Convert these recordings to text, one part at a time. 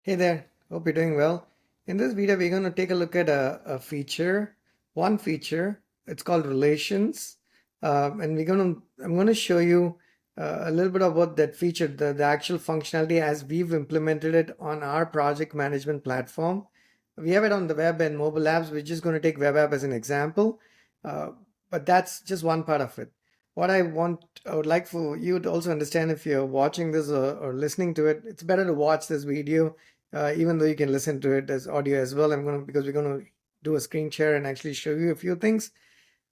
Hey there, hope you're doing well. In this video, we're going to take a look at a feature, one feature. It's called relations, and I'm going to show you a little bit about that feature, the actual functionality as we've implemented it on our project management platform. We have it on the web and mobile apps. We're just going to take web app as an example, uh, but that's just one part of it. What I would like for you to also understand, if you're watching this or listening to it, it's better to watch this video, even though you can listen to it as audio as well. Because we're going to do a screen share and actually show you a few things.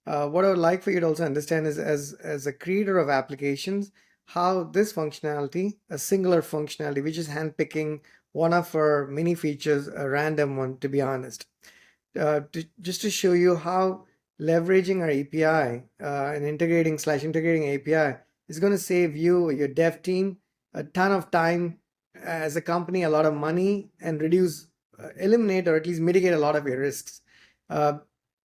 What I would like for you to also understand is, as a creator of applications, how this functionality, a singular functionality, which is handpicking one of our many features, a random one, to be honest, just to show you how leveraging our API and integrating API is going to save you, your dev team, a ton of time, as a company, a lot of money, and eliminate, or at least mitigate a lot of your risks. Uh,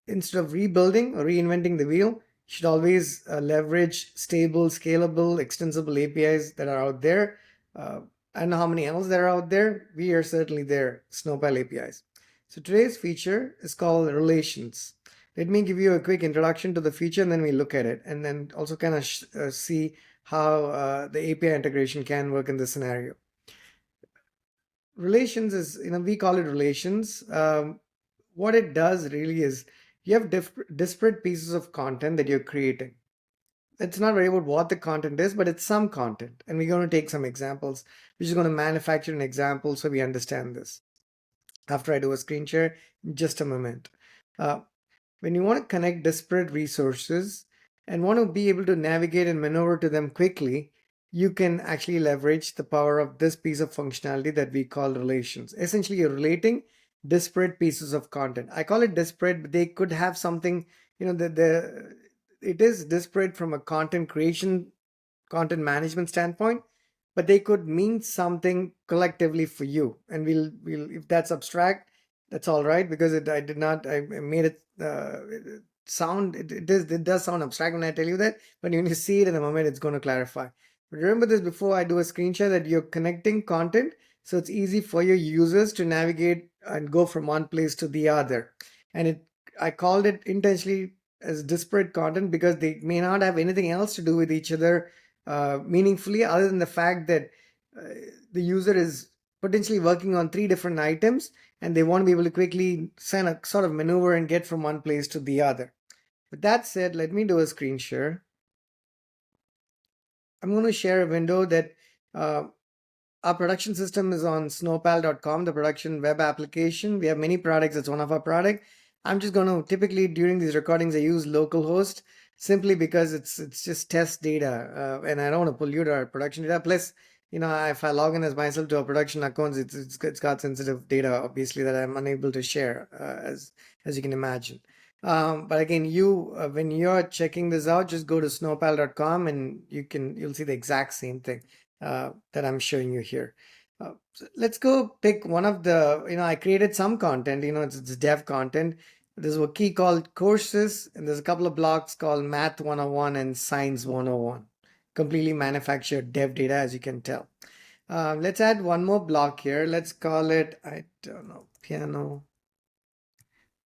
Instead of rebuilding or reinventing the wheel, you should always leverage stable, scalable, extensible APIs that are out there. I don't know how many else there are out there. We are certainly there, Snowpal APIs. So today's feature is called relations. Let me give you a quick introduction to the feature, and then we look at it, and then also kind of see how the API integration can work in this scenario. Relations is, we call it relations. What it does really is you have disparate pieces of content that you're creating. It's not very about what the content is, but it's some content. And we're going to take some examples. We're just going to manufacture an example so we understand this after I do a screen share in just a moment. When you want to connect disparate resources and want to be able to navigate and maneuver to them quickly, you can actually leverage the power of this piece of functionality that we call relations. Essentially, you're relating disparate pieces of content. I call it disparate, but they could have something, it is disparate from a content creation, content management standpoint, but they could mean something collectively for you. And we'll if that's abstract, that's all right, because I made it sound, it does sound abstract when I tell you that, but when you see it in a moment, it's going to clarify. But remember this before I do a screen share, that you're connecting content, so it's easy for your users to navigate and go from one place to the other. And I called it intentionally as disparate content because they may not have anything else to do with each other meaningfully, other than the fact that uh, the user is potentially working on three different items, and they want to be able to quickly send a sort of maneuver and get from one place to the other. With that said, let me do a screen share. I'm going to share a window that uh, our production system is on snowpal.com, the production web application. We have many products. It's one of our products. I'm just going to, typically during these recordings, I use localhost simply because it's just test data, and I don't want to pollute our production data. Plus, if I log in as myself to a production account, it's got sensitive data, obviously, that I'm unable to share, as you can imagine. But again, when you're checking this out, just go to snowpal.com and you'll see the exact same thing that I'm showing you here. So let's go pick one of the, I created some content, it's dev content. There's a key called courses, and there's a couple of blocks called Math 101 and Science 101. Completely manufactured dev data, as you can tell. Let's add one more block here. Let's call it, I don't know, Piano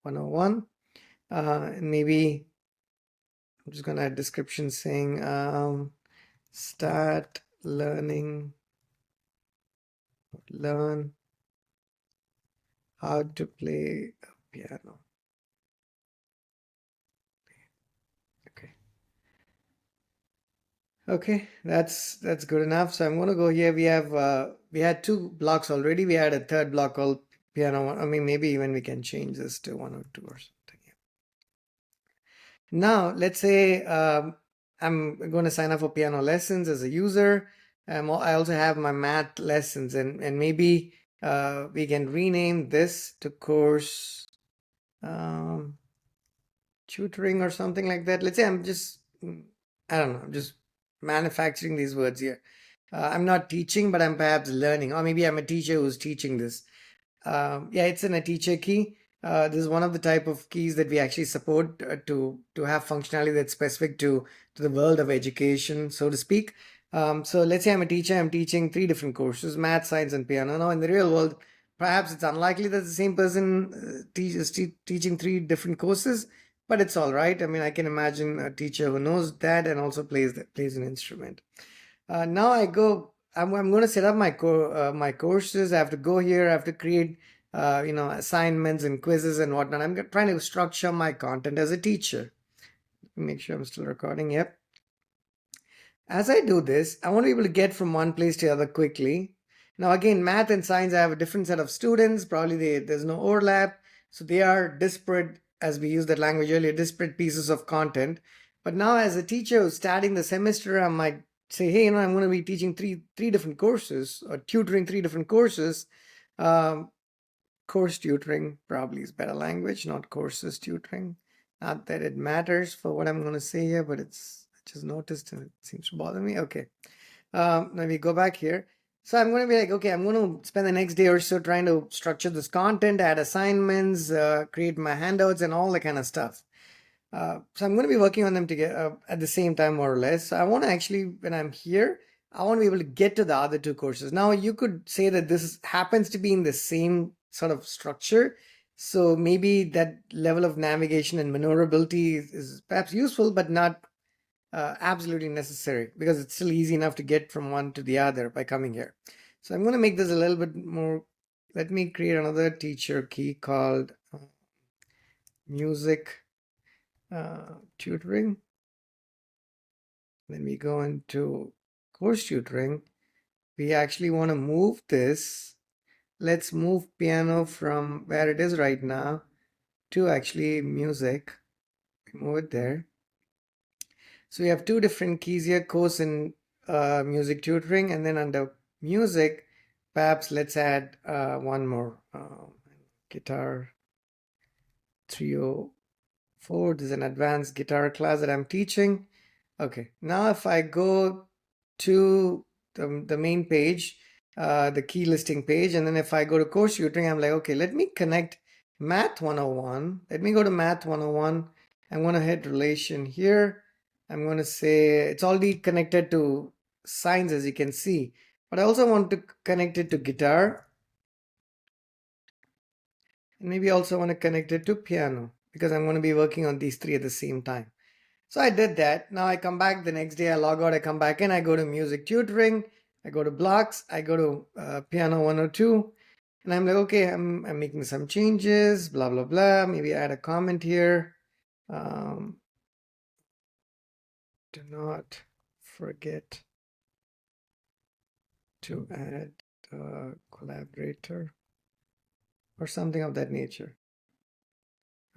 101. And maybe I'm just going to add description saying start learn how to play a piano. Okay. Okay, that's good enough. So I'm going to go here. We had two blocks already. We had a third block called piano one. I mean, maybe even we can change this to 102 or something. Now, let's say I'm going to sign up for piano lessons as a user. I also have my math lessons, and maybe we can rename this to course tutoring or something like that. Let's say I don't know, I'm just manufacturing these words here. I'm not teaching, but I'm perhaps learning, or maybe I'm a teacher who's teaching this. Yeah, it's in a teacher key. This is one of the type of keys that we actually support to have functionality that's specific to the world of education, so to speak. So let's say I'm a teacher. I'm teaching three different courses: math, science, and piano. Now, in the real world, Perhaps it's unlikely that the same person is teaching three different courses, but it's all right. I mean, I can imagine a teacher who knows that and also plays an instrument. Now I'm going to set up my courses. I have to go here. I have to create assignments and quizzes and whatnot. I'm trying to structure my content as a teacher. Make sure I'm still recording. Yep. As I do this, I want to be able to get from one place to the other quickly. Now again, math and science, I have a different set of students. Probably there's no overlap. So they are disparate, as we used that language earlier, disparate pieces of content. But now as a teacher who's starting the semester, I might say, hey, I'm going to be teaching three different courses or tutoring three different courses. Course tutoring probably is better language, not courses tutoring. Not that it matters for what I'm going to say here, but I just noticed and it seems to bother me. Okay. Now we go back here. So I'm going to be like, okay, I'm going to spend the next day or so trying to structure this content, add assignments, create my handouts and all that kind of stuff. So I'm going to be working on them together at the same time, more or less. So I want to actually, when I'm here, I want to be able to get to the other two courses. Now you could say that happens to be in the same sort of structure. So maybe that level of navigation and maneuverability is perhaps useful, but not absolutely necessary, because it's still easy enough to get from one to the other by coming here. So I'm going to make this a little bit more. Let me create another teacher key called music tutoring. Then we go into course tutoring. We actually want to move this. Let's move piano from where it is right now to actually music. Move it there. So we have two different keys here, course and music tutoring, and then under music, perhaps let's add one more, guitar 304. This is an advanced guitar class that I'm teaching. Okay, now if I go to the main page, the key listing page, and then if I go to course tutoring, I'm like, okay, let me connect math 101. Let me go to math 101. I'm going to hit relation here. I'm going to say it's already connected to science, as you can see, but I also want to connect it to guitar, and maybe also want to connect it to piano, because I'm going to be working on these three at the same time. So I did that. Now I come back the next day, I log out, I come back in, I go to music tutoring, I go to blocks, I go to piano 102, and I'm like, okay, I'm making some changes, blah, blah, blah. Maybe add a comment here. Do not forget to add a collaborator or something of that nature.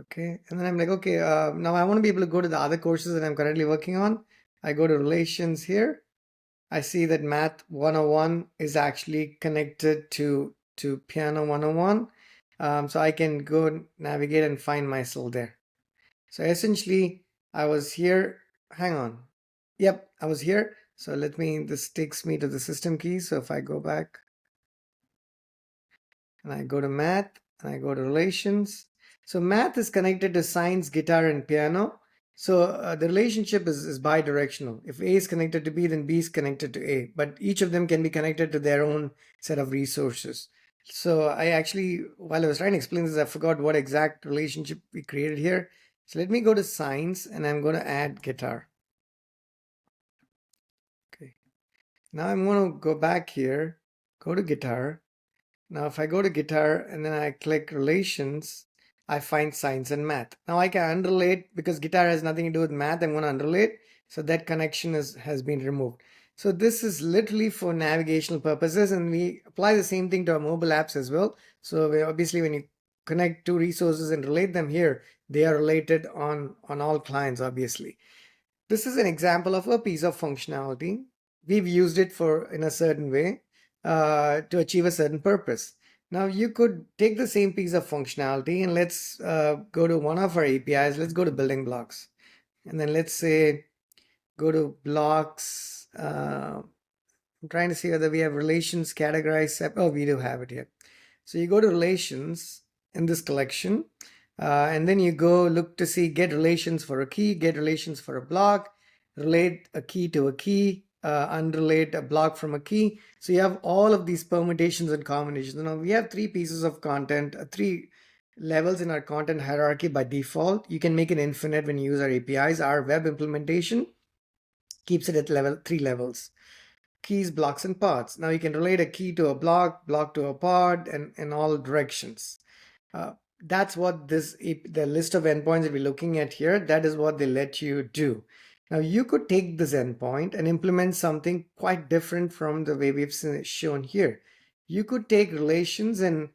Okay, and then I'm like, okay, now I want to be able to go to the other courses that I'm currently working on. I go to relations here. I see that math 101 is actually connected to piano 101. So I can go navigate and find myself there. So essentially I was here. Hang on. Yep, I was here. So this takes me to the system key. So if I go back and I go to math and I go to relations. So math is connected to science, guitar, and piano. So the relationship is bi-directional. If A is connected to B, then B is connected to A. But each of them can be connected to their own set of resources. So I actually, while I was trying to explain this, I forgot what exact relationship we created here. So let me go to science and I'm going to add guitar. Okay. Now I'm going to go back here, go to guitar. Now if I go to guitar and then I click relations, I find science and math. Now I can underlay it because guitar has nothing to do with math. I'm going to underlay it. So that connection has been removed. So this is literally for navigational purposes, and we apply the same thing to our mobile apps as well. So obviously when you connect two resources and relate them here, they are related on all clients, obviously. This is an example of a piece of functionality. We've used it in a certain way to achieve a certain purpose. Now you could take the same piece of functionality and let's go to one of our APIs. Let's go to building blocks. And then let's say go to blocks. I'm trying to see whether we have relations categorized. Oh, we do have it here. So you go to relations in this collection. And then you go look to see get relations for a key, get relations for a block, relate a key to a key, unrelate a block from a key. So you have all of these permutations and combinations. Now we have three pieces of content, three levels in our content hierarchy by default. You can make it infinite when you use our APIs. Our web implementation keeps it at level 3 levels: keys, blocks, and pods. Now you can relate a key to a block, block to a pod, and in all directions. Uh, that's what the list of endpoints that we're looking at here, that is what they let you do. Now you could take this endpoint and implement something quite different from the way we've shown here. You could take relations and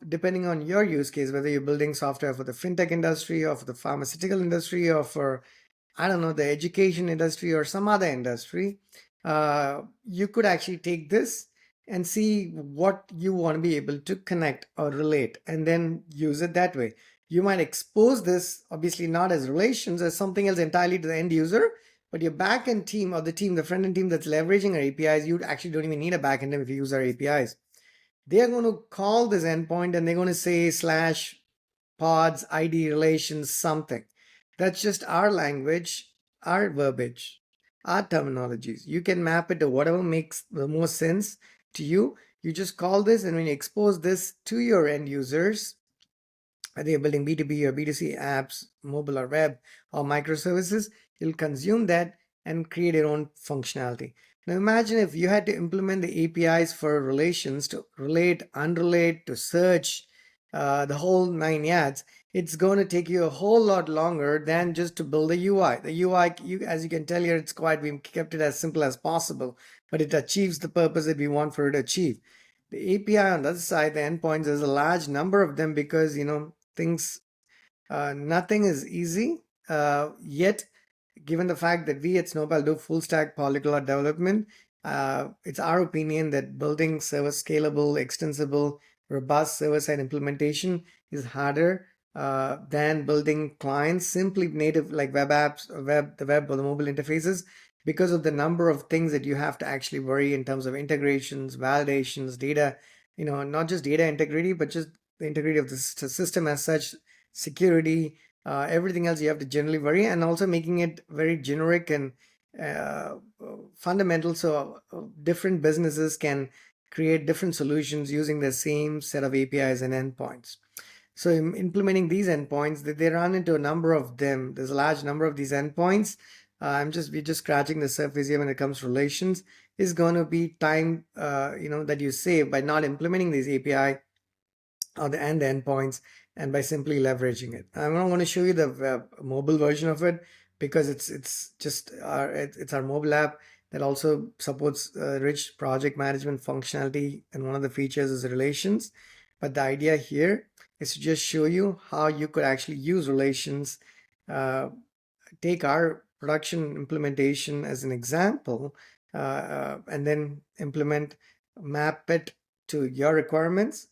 depending on your use case, whether you're building software for the fintech industry or for the pharmaceutical industry or for, I don't know, the education industry or some other industry, you could actually take this and see what you want to be able to connect or relate and then use it that way. You might expose this, obviously not as relations, as something else entirely to the end user, but your backend team or the team, the front end team that's leveraging our APIs, you actually don't even need a backend team if you use our APIs. They are going to call this endpoint and they're going to say slash pods, ID, relations, something. That's just our language, our verbiage, our terminologies. You can map it to whatever makes the most sense to you. You just call this, and when you expose this to your end users, whether you're building B2B or B2C apps, mobile or web or microservices, you'll consume that and create your own functionality. Now imagine if you had to implement the APIs for relations to relate, unrelate, to search, the whole 9 yards. It's going to take you a whole lot longer than just to build a UI. The UI, as you can tell here, we kept it as simple as possible, but it achieves the purpose that we want for it to achieve. The API on the other side, the endpoints, there's a large number of them because things, nothing is easy. Yet, given the fact that we at Snowpal do full stack polyglot development, it's our opinion that building service scalable, extensible, robust server-side implementation is harder than building clients, simply native like web apps, the web or the mobile interfaces, because of the number of things that you have to actually worry in terms of integrations, validations, data, not just data integrity, but just the integrity of the system as such, security, everything else you have to generally worry, and also making it very generic and uh, fundamental so different businesses can create different solutions using the same set of APIs and endpoints. So in implementing these endpoints, they run into a number of them. There's a large number of these endpoints. We're just scratching the surface here when it comes to relations. Is going to be time, that you save by not implementing these API or the endpoints and by simply leveraging it. I'm not going to show you the mobile version of it because it's our mobile app that also supports rich project management functionality, and one of the features is relations. But the idea here is to just show you how you could actually use relations. Take our production implementation as an example, and then map it to your requirements.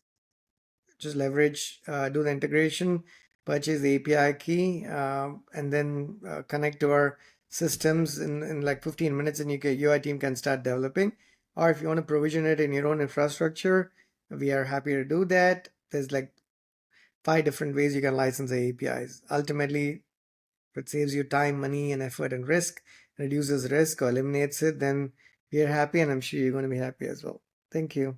Just leverage, do the integration, purchase the API key, and then connect to our systems in like 15 minutes, and your team can start developing. Or if you want to provision it in your own infrastructure, we are happy to do that. There's like 5 different ways you can license the APIs. Ultimately, if it saves you time, money, and effort and risk, reduces risk or eliminates it, then we are happy, and I'm sure you're going to be happy as well. Thank you.